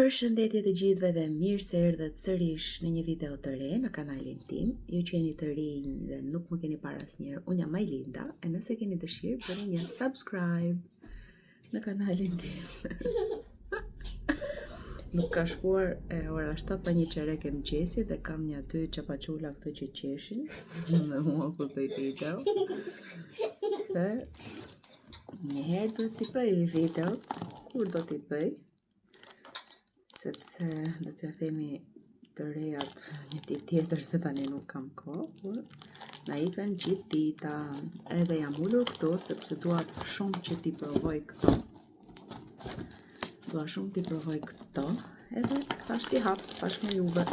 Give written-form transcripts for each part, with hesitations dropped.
Përshëndetje të gjithëve dhe mirë se erdhët sërish në një video të re në kanalin tim. Ju që jeni të rinj dhe nuk më keni parë asnjëherë, unë jam Majlinda, e nëse keni dëshirë bëni një subscribe në kanalin tim. Nuk ka shkuar ora 7 pa një çerek e mëngjesit dhe kam një aty çapaqula këto që qeshin me mua kur bëj video. Se njëherë duhet t'i bëj video, kur do t'i bëj? Sepse do t'ja themi të rejat një ditë tjetër se tani nuk kam kohë, por na ikën gjithë dita. Edhe jam ullur këtu sepse dua shumë që t'i provoj këto. Dua shumë t'i provoj këto, edhe thash t'i hap bashkë me juve.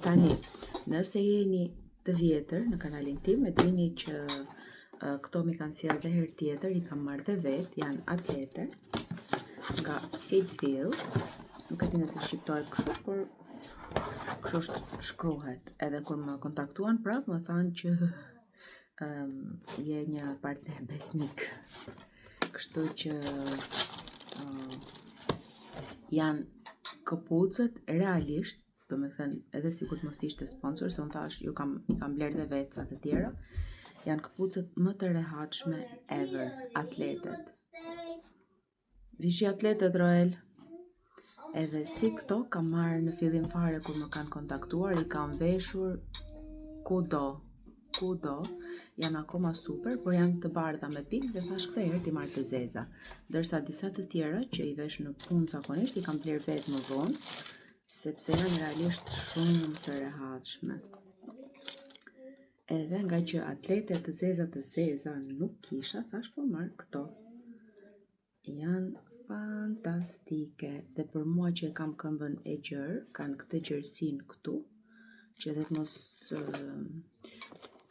Tani, nëse jeni të vjetër në kanalin tim, e dini që këto mi kanë sjellë dhe herë tjetër, i kam marrë dhe vetë, janë atlete nga Fitville. Nuk e di nëse shqiptohet kështu, por kështu shkruhet. Edhe kur më kontaktuan prapë, më thanë që je një partner besnik. Kështu që janë këpucët realisht, do me thënë edhe si kur të mos ishte sponsor, se unë thash, i kam blerë dhe vetë sa të tjera, janë këpucët më të rehatshme ever, atletet. Vishi atletet, Roel. Edhe si këto kam marrë në fillim fare kur më kanë kontaktuar, i kam veshur kudo, janë akoma super, por janë të bardha me pikë dhe thash këtë herë t'i marrë të zeza. Ndërsa disa të tjera që i vesh në punë zakonisht i kam bler vetë më vonë, sepse janë realisht shumë të rehatshme. Edhe nga që atletet të zeza nuk kisha, thash po marrë këto. Janë fantastike. Dhe për mua që e kam këmbën e gjerë, kanë këtë gjersin këtu, që edhe të mos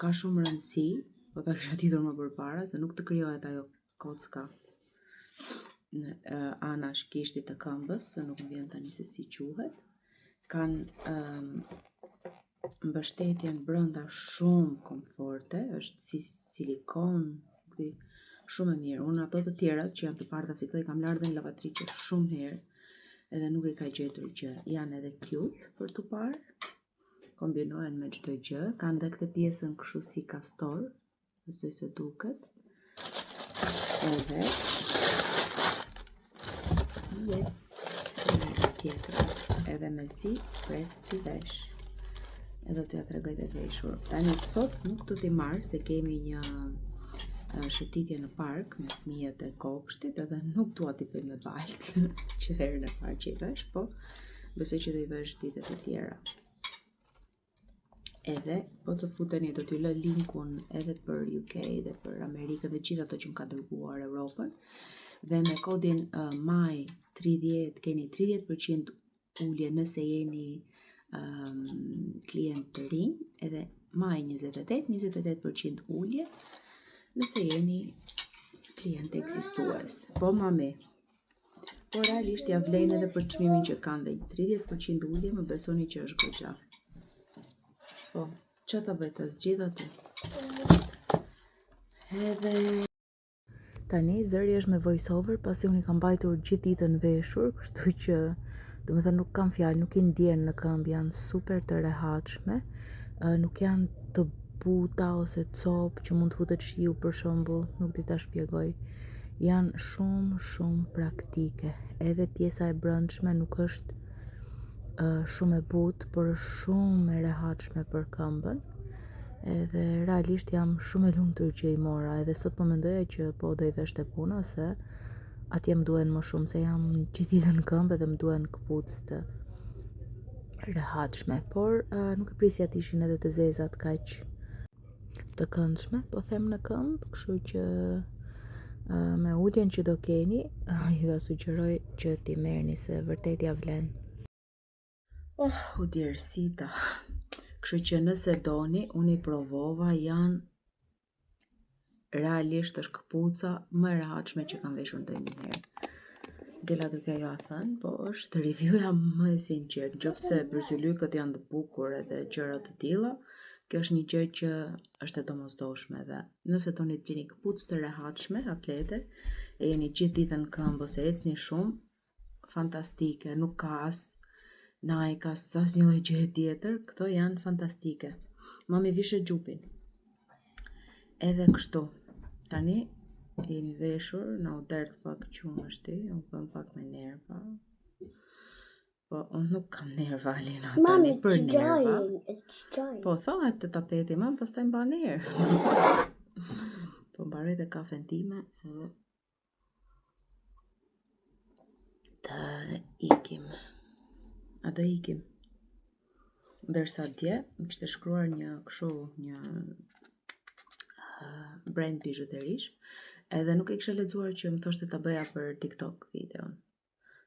ka shumë rëndësi, po ta kisha ditur më përpara, se nuk të krijohet ajo kocka në anash kishtit të këmbës, se nuk më vjen tani se si quhet. Kanë mbështetjen brenda shumë komforte, është si silikon, shumë e mirë. Unë ato të tjerat që janë të bardha si këto i kam larë dhe në lavatriçe shumë herë, edhe nuk i ka gjetur gjë. Janë edhe cute për të parë, kombinohen me çdo gjë, kanë dhe këtë pjesën kështu si kastor, besoj se duket. Edhe tjetër, edhe me zi pres t'i vesh. Edhe t'ja tregoj dhe veshur. Tani sot nuk do t'i marrë se kemi një shëtitje në park me fëmijët e kopshtit, edhe nuk dua t'i bëj me baltë që herën e parë që i vesh, po besoj që do i vesh ditët e tjera. Edhe po të futeni do t'ju lë linkun edhe për UK dhe për Amerikën dhe gjithë ato që më ka dërguar Europën. Dhe me kodin MAJ 30 keni 30% ulje nëse jeni klient të rinj, edhe MAJ 28% ulje nëse jeni klient ekzistues. Po mami, po realisht ja vlen edhe për çmimin që kanë dhe 30% ulje, më besoni që është goxha. Po, që ta bëj të zgjidh atë? Edhe tani zëri është me voice over pasi unë i kam mbajtur gjithë ditën veshur, kështu që do me thënë nuk kam fjalë, nuk i ndjen në këmbë, janë super të rehatshme, nuk janë të buta ose copë që mund të futet shiu për shembull, nuk di ta shpjegoj. Janë shumë praktike. Edhe pjesa e brendshme nuk është shumë e butë, por është shumë e rehatshme për këmbën. Edhe realisht jam shumë e lumtur që i mora, edhe sot po mendoja që po do i veshte puna se atje më duhen më shumë, se jam gjithë ditën në këmbë dhe më duhen këpucë të rehatshme, por nuk e prisja të ishin edhe të zezat kaq të këndshme, po them në këmbë, kështu që me uljen që do keni, ju sugjeroj që t'i merrni se vërtet ja vlen. U djersita. Kështu që nëse doni, unë i provova, janë realisht është këpuca më e rehatshme që kam veshur ndonjëherë. Dela duke ja thënë, po është reviewja më e sinqertë. Nëse bërzyllykët janë të bukur edhe gjëra të tilla, Kjo është një gjë që është e domosdoshme dhe nëse doni të blini këpucë të rehatshme, atlete, e jeni gjithë ditën në këmbë ose ecni shumë, fantastike, nuk ka as Nike, as një lloj gjëje tjetër, këto janë fantastike. Mami vishe gjupin. Edhe kështu. Tani jemi veshur, na u derdh pak qumështi, u bëm pak me nerva. Po, unë nuk kam nerva, Alina, tani për nerva. Po, thohet të tapeti, mam, pastaj mba nerë. Po, mbaroj dhe kafen time edhe të ikim. A të ikim. Ndërsa dje, më kishte shkruar një brand bijuterish, edhe nuk e kisha lexuar që më thoshte ta bëja për TikTok videon.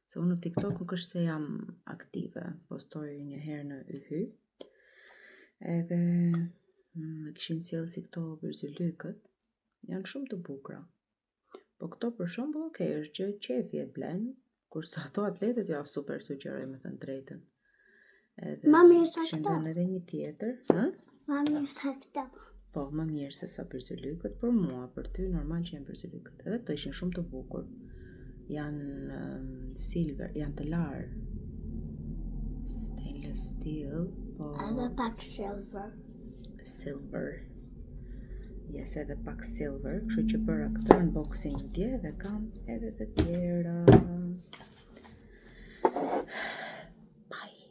Se unë në TikTok nuk është se jam aktive, postoj një herë në yhy, edhe më kishin sjellë si këto bërzylykët, janë shumë të bukura. Po këto për shembull, është gjë qefi e blen, kurse ato atletet ja super sugjeroj me thënë drejtën. Edhe Mami sa këto? Shëndan edhe një tjetër, ha? Mami sa këto? Po, më mirë se sa bërzylykët, për mua, për ty normal që janë bërzylykët. Edhe këto ishin shumë të bukur. Janë silver, janë të larë, stainless steel, po... Edhe pak silver. Silver. Yes, edhe pak silver, kështu që bëra këtë unboxing dje dhe kam edhe të tjera. Bye.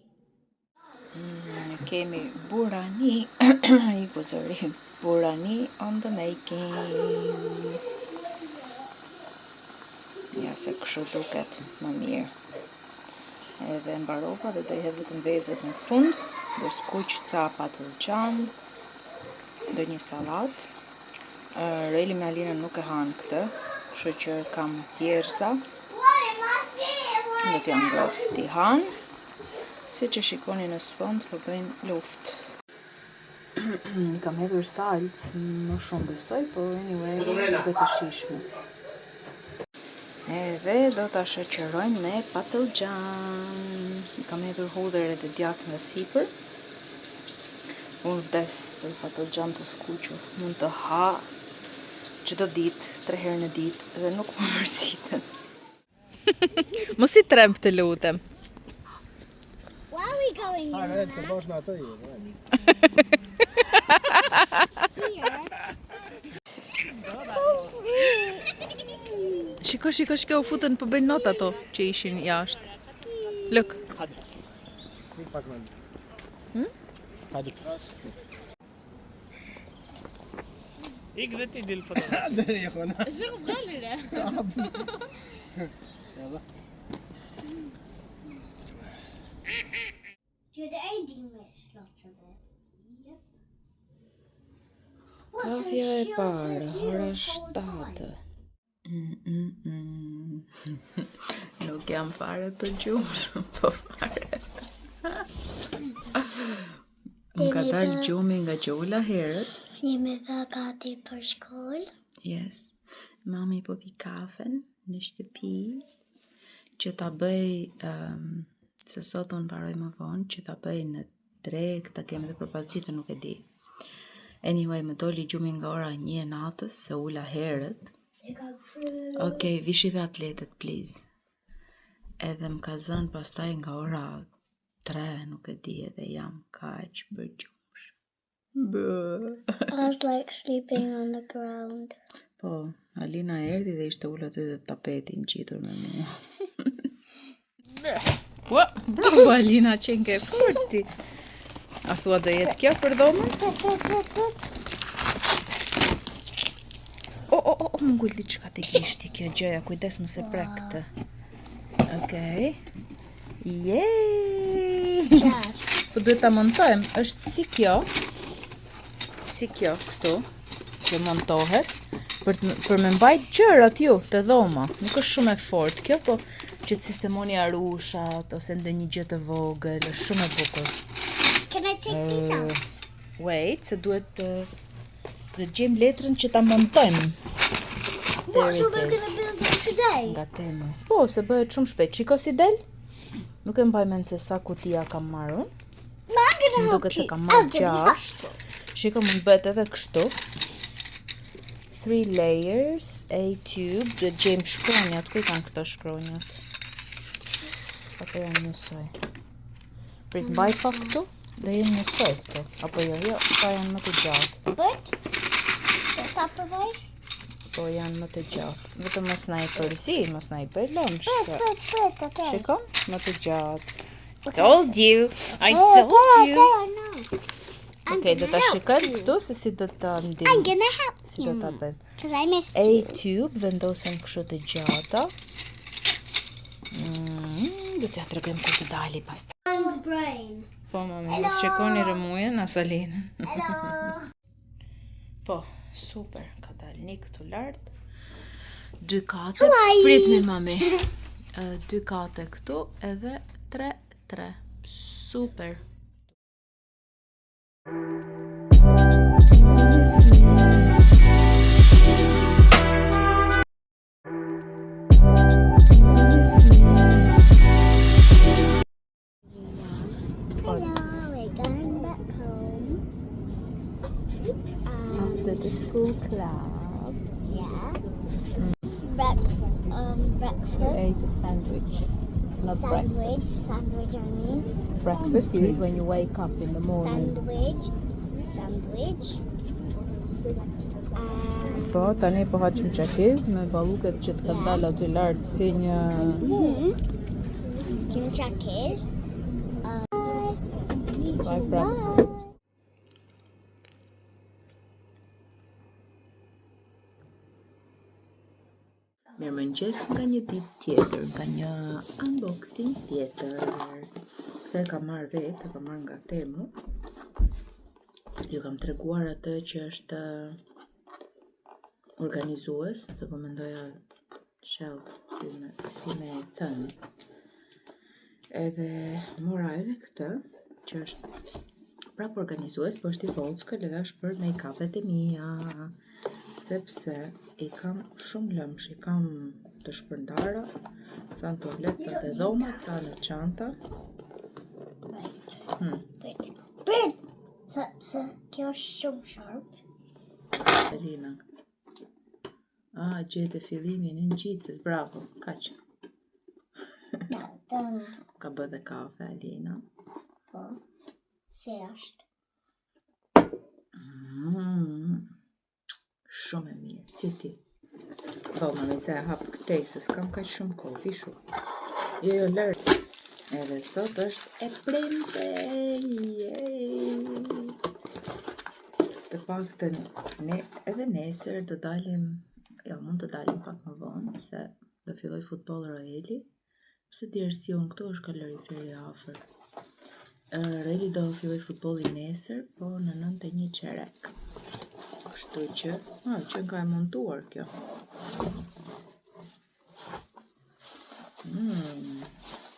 Kemi burani, burani on the making. Ja, se kështu duket më mirë. Edhe mbarova dhe do i hedh vetëm vezët në fund, do skuq ca patlıcan, do një sallat. Reli me Alinën nuk e han këtë, kështu që kam thjerza. Do t'ja ngroh t'i han. Si që shikoni në sfond, po bëjmë luftë. Kam hedhur salcë, më shumë besoj, po anyway, duket të shishme. Edhe do ta shoqërojmë me patlıcan. Kam hedhur hudhër edhe djathë nga sipër. Unë vdes për patlıcan të skuqur. Mund të ha çdo ditë, 3 herë në ditë, dhe nuk më mërziten. Mos i tremb të lutem. Why are we going Ah, here? se bosh në ato ju. Shiko, u futën për bëjnë not ato që ishin jashtë. Lëk. Hadi. Bir bak ben. Hı? Hadi. İlk de dil fotoğrafı. Hadi ya kona. شو بغلنا؟ Yalla. Did AD miss lots of it? Yep. Kafja e parë, ora 7. Nuk jam fare për gjumë, po fare. Më ka dalë gjumi nga gjula herët. Jemi dhe gati për shkollë. Yes. Mami po pi kafen në shtëpi që ta bëj, se sot unë mbaroj më vonë, që ta bëj në drek, ta kemi dhe për pasditë, nuk e di. Anyway, më doli gjumi nga ora 1 natës, se ula herët. Okej, vishi dhe atletet, please. Edhe më ka zënë pastaj nga ora 3, nuk e di, edhe jam kaq për gjumsh. I was like sleeping on the ground. Po, Alina erdhi dhe ishte ullë aty dhe tapetin gjitur me mua. Bravo Alina, qenë ke forti. A thua do jetë kjo për dhomën? Më ngull diçka te gishti kjo gjëja, kujdes mos e prek këtë. Okej. Jej! Po duhet ta montojmë, është si kjo këtu, që montohet, për me mbajt gjërat ju të dhoma. Nuk është shumë e fort kjo, po që të sistemoni arushat, ose ndonjë gjë të vogël, është shumë e bukur. Can I take these out? Wait, se duhet të gjejmë letrën që ta montojmë. What, so we're gonna build it today? Nga tema. Po, se bëhet shumë shpejt. Shiko si del? Nuk e mbaj mend se sa kutia kam marrë. No, I'm gonna Më help duket se you. kam I'll marrë give you 6. Shiko, mund bëhet edhe kështu. 3 layers, A-tube, duhet gjejmë shkronjat, ku i kanë këto shkronjat? Apo janë njësoj? Prit, mbaj pak këtu, dhe jenë njësoj këtu. Apo jo, ta janë më të gjatë. But the top of it. Po janë më të gjatë. Vetëm mos na i përzi, mos na i përlëmsh. Okay. Shiko, më të gjatë. Told you, I told you. No. Okej, do ta shikojmë këtu se si do ta ndim. I'm gonna help Si do ta bëjmë. because I missed you. A-tube vendosen kështu të gjata. Do t'ja tregojmë kur të dali pastaj. Mom's brain. Po, mami, mos shikoni rëmujën, Asalinën. Hello. Po, super, ka dalë një këtu lart. 2 kate. Hawaii. Pritni, mami. 2 kate këtu edhe 3. Super. Hello, we're going back home. After the school club, Yeah. you Breakfast. ate a sandwich. Not breakfast. Sandwich, I mean. Breakfast you eat when you wake up in the morning. Sandwich. Po, tani po haqim çakiz me balluket që të kanë dalë aty lart si një Chimchakis. Bye, bra. Mirëmëngjes nga një ditë tjetër, nga një unboxing tjetër. Këtë e kam marrë vetë, e kam marrë nga Temu. Ju kam treguar atë që është organizues, se po mendoja shelf, si me thënë. Edhe mora edhe këtë, që është prap organizues, po është i Volskë, edhe është për make-upet e mia, sepse i kam shumë lëmsh, i kam të shpërndara, ca në toalet, ca të dhoma, ca në çanta. Bread. So, kjo është shumë sharp. Alina. Gjete fillimin e ngjitjes, bravo, kaq. Ka bë dhe kafe, Alina. Po. Se është. Shumë e mirë, si ti. Po, mami, se e hap këtej, se s'kam kaq shumë kohë, vishu. Jo, lërë. Edhe sot është e premte. Të paktën ne edhe nesër do dalim, jo, mund të dalim pak më vonë, se do filloj futboll Roeli. Pse djersi unë këtu është kaloriferi afër. Roeli do filloj futbolli nesër, po në 9:01. Kështu që, që nga e montuar kjo.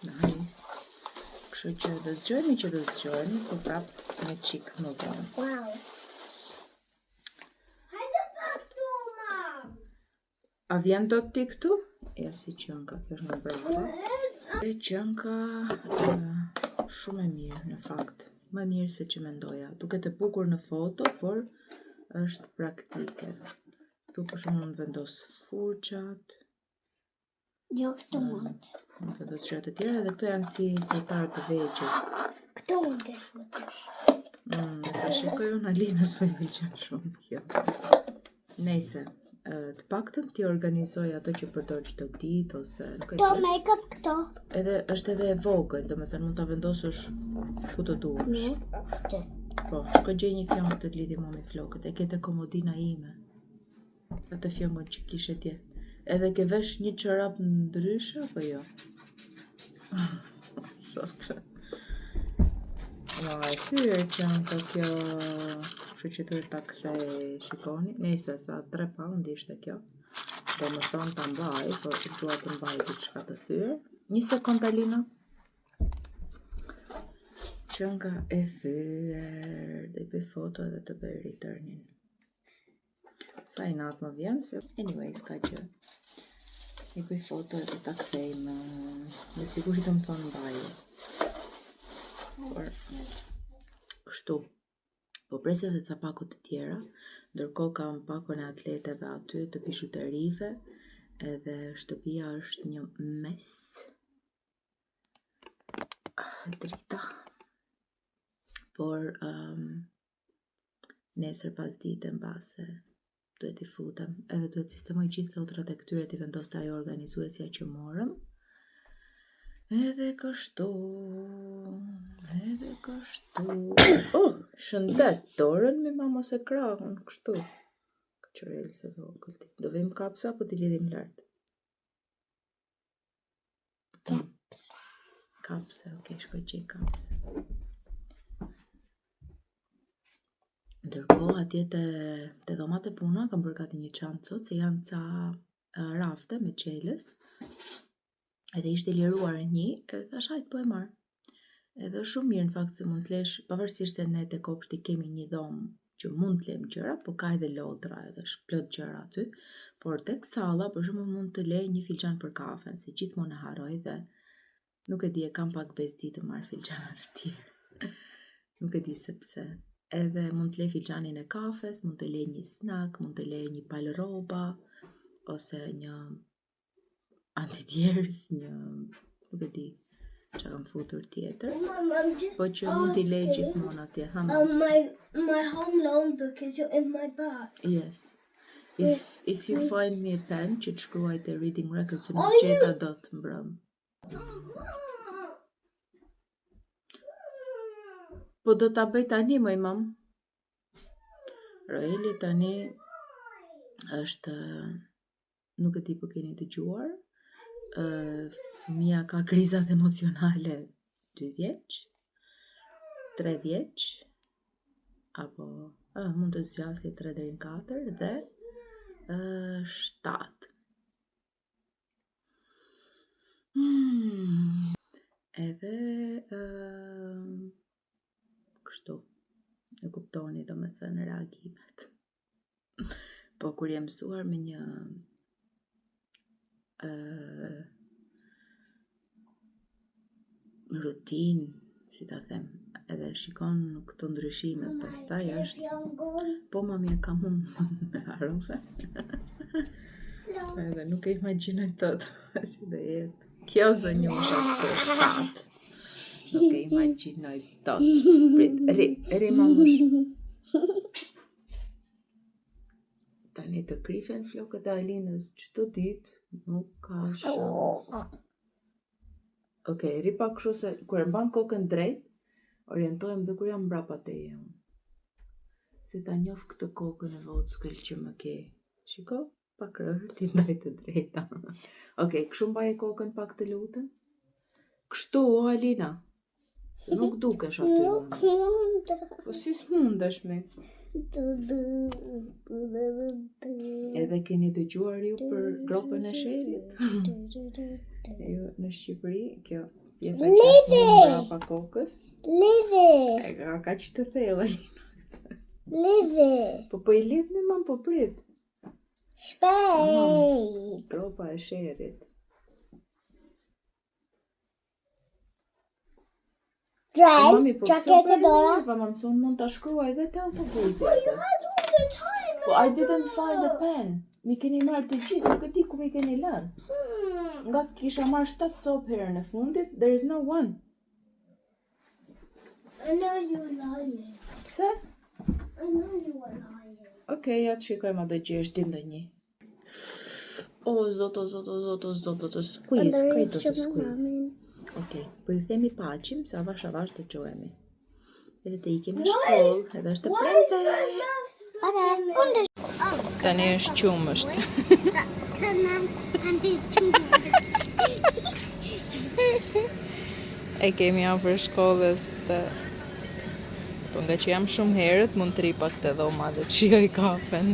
Nice. Kështu që do zgjojmë, po prap me qik më vonë. Wow. Hajde pak tu, mam. A vjen dot ti këtu? Ja, si qënka, kjo është më brava. E qënka shumë e mirë, në fakt. Më mirë se që mendoja. Duket e bukur në foto, por është praktike. Tu për shumë mund vendos furçat. Jo, këtu mund. Mund vendos gjërat e tjera dhe këto janë si tarë të vegjël. Këtu mund të futesh. Sa shikoj unë Alinës po i pëlqen shumë kjo. Nejse, të paktën ti organizoj ato që përdor çdo ditë ose nuk e Do di. make-up këto. Edhe është edhe e vogël, domethënë mund ta vendosësh ku do duash. Po, shko gjej një fjonë të lidhi mo me flokët, e kete komodina ime. Atë fjongon që kishe tje. Edhe ke vesh një çorap ndryshe, apo jo? Sot. E thyrë që në të kjo, që duhet ta kthej, shikoni. Nejse, sa 3 pound ishte kjo. Do më thonë të mbaj, po të duhet të mbaj diçka të thyrë. Një sekund, Alina. Qënga e thyrë, dhe i bëj foto edhe të bëj returnin. Sa i natë më vjen, se anyways, ka që i bëj foto edhe ta kthejmë, dhe sigurisht të më thonë mbaj. Por, kështu, Po presë edhe ca pakut të tjera, ndërkohë kam pakun e atleteve aty të bijutërive, edhe shtëpia është një mes. Drita. Por nesër pas dite mbase duhet I futem, edhe duhet sistemoj gjithë lotrat e këtyre t'i vendos të ajo organizuesja që morëm. Edhe kështu. Oh, shëndet, dorën me mama se krahun, kështu. Qërel se vogël ti. Do vim kapsa apo t'i lidhim lart? Kapsa, okay, shkoj gjej kapsa. Ndërkohë atje te dhomat e puna kam bërë gati një çantë sot, se janë ca rafte me çelës. Edhe ishte liruar një, edhe thash hajt po e marr. Edhe shumë mirë në fakt se mund t'lesh, pavarësisht se ne te kopshti kemi një dhomë që mund t'lem gjëra, po ka edhe lodra edhe shplot gjëra aty, por tek salla për shembull mund të lej një filxhan për kafen, se gjithmonë e harroj dhe nuk e di, e kam pak bezdi të marr filxhana të tjerë. Nuk e di se pse. Edhe mund të lej filxhanin e kafes, mund të lej një snack, mund të lej një palë rroba ose një antidjers, një nuk e di çka kam futur tjetër. Mom, I'm just Po që mund t'i lej asking. gjithmonë atje. My home loan book is in my bag. Yes. If you find me a pen që të shkruaj te reading records, nuk Are gjeta dot mbrëm. Po do ta bëj tani, moj mam. Roeli tani është, nuk e di po keni dëgjuar, fëmia ka krizat emocionale 2 vjeç, 3 vjeç, apo mund të zgjasë 3 deri në 4 dhe 7. Edhe kështu, e kuptoni do me thënë reagimet. Po kur jem mësuar me një rutinë, si ta them, edhe shikon këto ndryshimet, pastaj është, po mami e kam unë me harove. Edhe nuk e imagjinoj tot si do jetë. Kjo zënjosha të 7. Nuk e imagjinoj tot. Prit, ri mamush. Tani të krifen flokët e Alinës çdo ditë, nuk ka shansë. Okej, ri pak kështu se kur e mban kokën drejt, orientohem dhe kur jam mbrapa teje unë. Se ta njoh këtë kokën e vockël që më ke. Shiko, pak rërë ti ndaj të drejta. Okej, kështu mbaje kokën pak të lutem. Kështu, o Alina. Se nuk dukesh aty unë. Po si s'mundesh me? Edhe keni dëgjuar ju për gropën e sherit? Jo, në Shqipëri, kjo pjesa që është më mbrapa kokës. Lidhi! E ka kaq të thellë, Alina. Lidhi! Po I lidh me mam, po prit. Shpejt! Gropa e sherit. Dren, Mami, po qa pse ke për këdora? nerva, mam, se unë mund ta shkruaj edhe te autobusi. All the time! Po I didn't find the pen. Mi keni marrë të gjithë, nuk e di ku mi keni lënë. Nga kisha marrë 7 copë herën e fundit, there is no one. I know you're lying. Pse? I know you are lying. Okej, ja të shikojmë a do gjesh ti ndonjë. O, zoto, squeeze, krejto të squeeze. Okej, po ju themi paqim, se avash të qohemi. Edhe të ikim në shkollë, edhe është prende. Tani është qumësht. E kemi afër shkollës të... Po nga që jam shumë herët, mund të ri pak të dhoma dhe të shijoj kafen.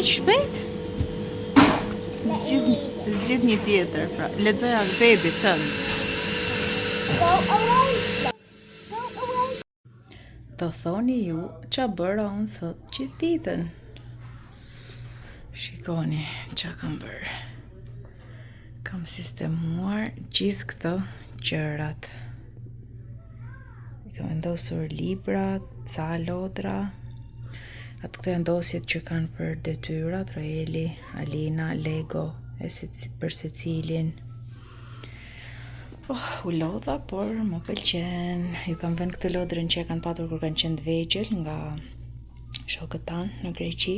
Aq shpejt? Zgjidh një tjetër, pra. Lexoja webit tënd. Go away. Go away. Të thoni ju qa bëra unë sot gjithë ditën. Shikoni qa kam bërë. Kam sistemuar gjithë këto gjërat. I kam vendosur librat, ca lodra. Atë këto janë dosjet që kanë për detyrat, Roeli, Alina, Lego, për secilin. U lodha, por më pëlqen. Ju kam vënë këtë lodrën që e kanë patur kur kanë qenë vegjël nga shokët tanë në Greqi.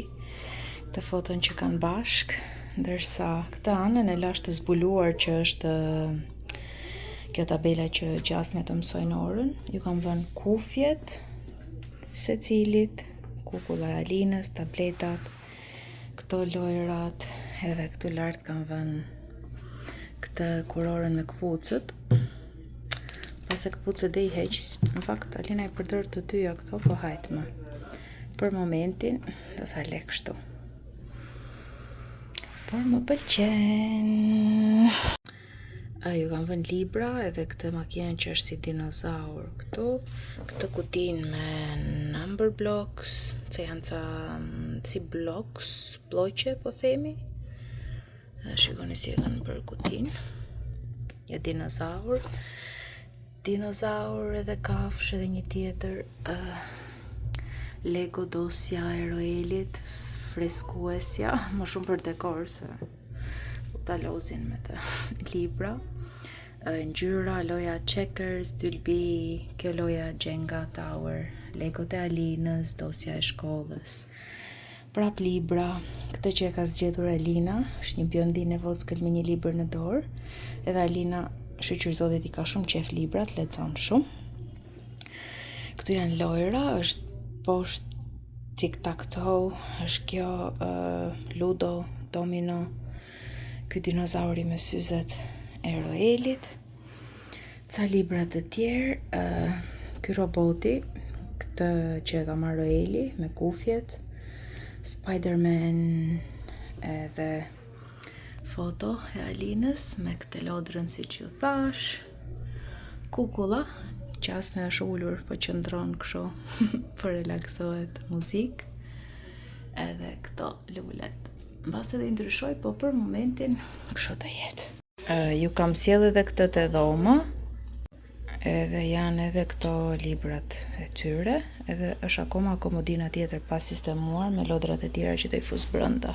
Këtë foton që kanë bashk, ndërsa këtë anën e lash të zbuluar që është kjo tabela që gjasme të mësojnë orën. Ju kam vënë kufjet secilit, kukulla e Alinës, tabletat, këto lojrat, edhe këtu lart kam vënë këtë kurorën me këpucët. Pas e këpucët dhe i heqës, në fakt Alina i përdor të dyja këto, po hajtë më. Për momentin, do tha le kështu. Por më pëlqen. Ju kam vënë libra edhe këtë makinën që është si dinozaur këtu. Këtë kutin me number blocks, që janë ca si blocks, bloqe po themi. Shikoni si e kanë bërë kutin. Ja dinozaur. Dinozaur edhe kafsh edhe një tjetër. Lego dosja e Roelit, freskuesja, më shumë për dekor se u talozin me të libra. Ngjyra, loja checkers, dylbi, kjo loja Jenga Tower, Lego të Alinës, dosja e shkollës. Prap libra, këtë që e ka zgjedhur Alina, është një bjondin e vockël me një libër në dorë, edhe Alina, shqyrëzotit i ka shumë qef librat, lexon shumë. Këtu janë lojra, është poshtë tic-tac-toe, është kjo ludo, domino, ky dinozauri me syzet e Roelit, ca libra të tjerë, ky roboti, këtë që e ka marrë Roeli me kufjet, Spider-Man edhe foto e Alinës me këtë lodrën si që ju thash, kukulla, qasme është ullur po qëndron kështu, për relaksohet muzik, edhe këto lullet. Mbas edhe i ndryshoj, po për momentin kështu të jetë. Ju kam sjell edhe këtë të dhomë, edhe janë edhe këto librat e tyre, edhe është akoma komodina tjetër pas sistemuar me lodrat e tjera që të i fus brënda.